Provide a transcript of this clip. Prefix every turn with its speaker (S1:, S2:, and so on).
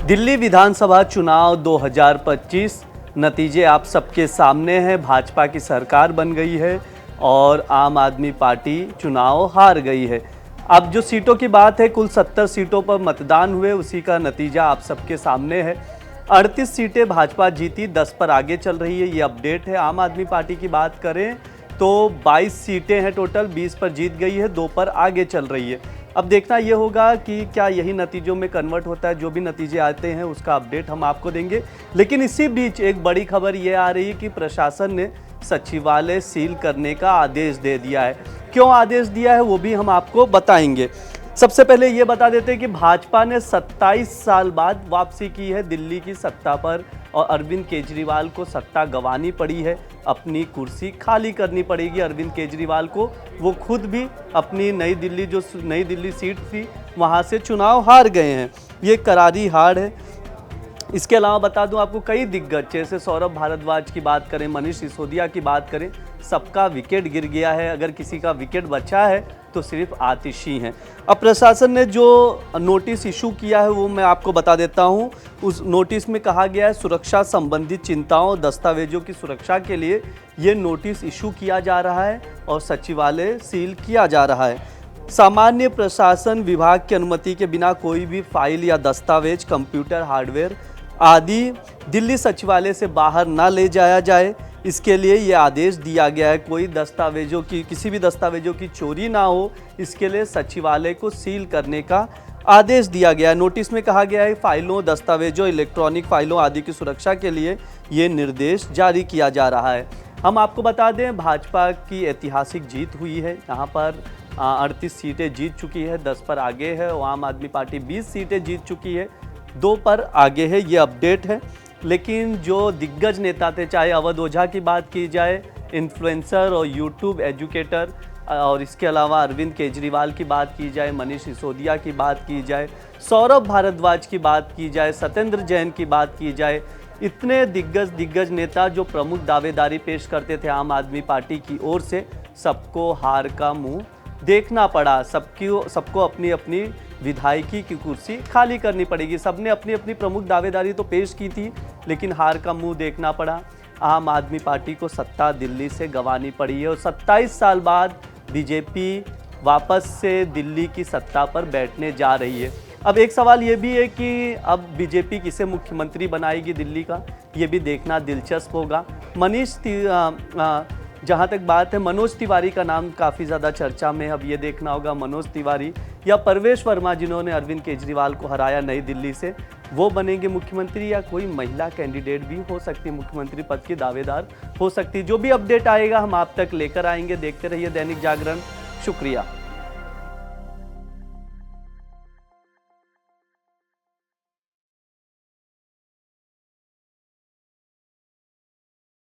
S1: दिल्ली विधानसभा चुनाव 2025 नतीजे आप सबके सामने हैं। भाजपा की सरकार बन गई है और आम आदमी पार्टी चुनाव हार गई है। अब जो सीटों की बात है, कुल 70 सीटों पर मतदान हुए, उसी का नतीजा आप सबके सामने है। 38 सीटें भाजपा जीती, 10 पर आगे चल रही है, ये अपडेट है। आम आदमी पार्टी की बात करें तो 22 सीटें हैं टोटल, 20 पर जीत गई है, 2 पर आगे चल रही है। अब देखना ये होगा कि क्या यही नतीजों में कन्वर्ट होता है। जो भी नतीजे आते हैं उसका अपडेट हम आपको देंगे। लेकिन इसी बीच एक बड़ी खबर ये आ रही है कि प्रशासन ने सचिवालय सील करने का आदेश दे दिया है। क्यों आदेश दिया है वो भी हम आपको बताएंगे। सबसे पहले ये बता देते हैं कि भाजपा ने 27 साल बाद वापसी की है दिल्ली की सत्ता पर और अरविंद केजरीवाल को सत्ता गंवानी पड़ी है, अपनी कुर्सी खाली करनी पड़ेगी अरविंद केजरीवाल को। वो खुद भी अपनी नई दिल्ली सीट थी वहाँ से चुनाव हार गए हैं। ये करारी हार है। इसके अलावा बता दूं आपको, कई दिग्गज जैसे सौरभ भारद्वाज की बात करें, मनीष सिसोदिया की बात करें, सबका विकेट गिर गया है। अगर किसी का विकेट बचा है तो सिर्फ आतिशी हैं। अब प्रशासन ने जो नोटिस इशू किया है वो मैं आपको बता देता हूं। उस नोटिस में कहा गया है सुरक्षा संबंधित चिंताओं, दस्तावेजों की सुरक्षा के लिए ये नोटिस इशू किया जा रहा है और सचिवालय सील किया जा रहा है। सामान्य प्रशासन विभाग की अनुमति के बिना कोई भी फाइल या दस्तावेज, कंप्यूटर हार्डवेयर आदि दिल्ली सचिवालय से बाहर ना ले जाया जाए, इसके लिए ये आदेश दिया गया है। कोई किसी भी दस्तावेजों की चोरी ना हो, इसके लिए सचिवालय को सील करने का आदेश दिया गया है। नोटिस में कहा गया है फाइलों, दस्तावेजों, इलेक्ट्रॉनिक फाइलों आदि की सुरक्षा के लिए ये निर्देश जारी किया जा रहा है। हम आपको बता दें, भाजपा की ऐतिहासिक जीत हुई है। यहाँ पर 38 सीटें जीत चुकी है, 10 पर आगे है और आम आदमी पार्टी 20 सीटें जीत चुकी है, 2 पर आगे है। ये अपडेट है। लेकिन जो दिग्गज नेता थे, चाहे अवध ओझा की बात की जाए, इन्फ्लुएंसर और यूट्यूब एजुकेटर, और इसके अलावा अरविंद केजरीवाल की बात की जाए, मनीष सिसोदिया की बात की जाए, सौरभ भारद्वाज की बात की जाए, सत्येंद्र जैन की बात की जाए, इतने दिग्गज नेता जो प्रमुख दावेदारी पेश करते थे आम आदमी पार्टी की ओर से, सबको हार का मुंह देखना पड़ा। सबको अपनी अपनी विधायकी की कुर्सी खाली करनी पड़ेगी। सबने अपनी अपनी प्रमुख दावेदारी तो पेश की थी, लेकिन हार का मुंह देखना पड़ा। आम आदमी पार्टी को सत्ता दिल्ली से गंवानी पड़ी है और 27 साल बाद बीजेपी वापस से दिल्ली की सत्ता पर बैठने जा रही है। अब एक सवाल ये भी है कि अब बीजेपी किसे मुख्यमंत्री बनाएगी दिल्ली का, ये भी देखना दिलचस्प होगा। जहाँ तक बात है, मनोज तिवारी का नाम काफ़ी ज़्यादा चर्चा में। अब ये देखना होगा मनोज तिवारी या परवेश वर्मा, जिन्होंने अरविंद केजरीवाल को हराया नई दिल्ली से, वो बनेंगे मुख्यमंत्री, या कोई महिला कैंडिडेट भी हो सकती है, मुख्यमंत्री पद की दावेदार हो सकती है। जो भी अपडेट आएगा हम आप तक लेकर आएंगे। देखते रहिए दैनिक जागरण। शुक्रिया।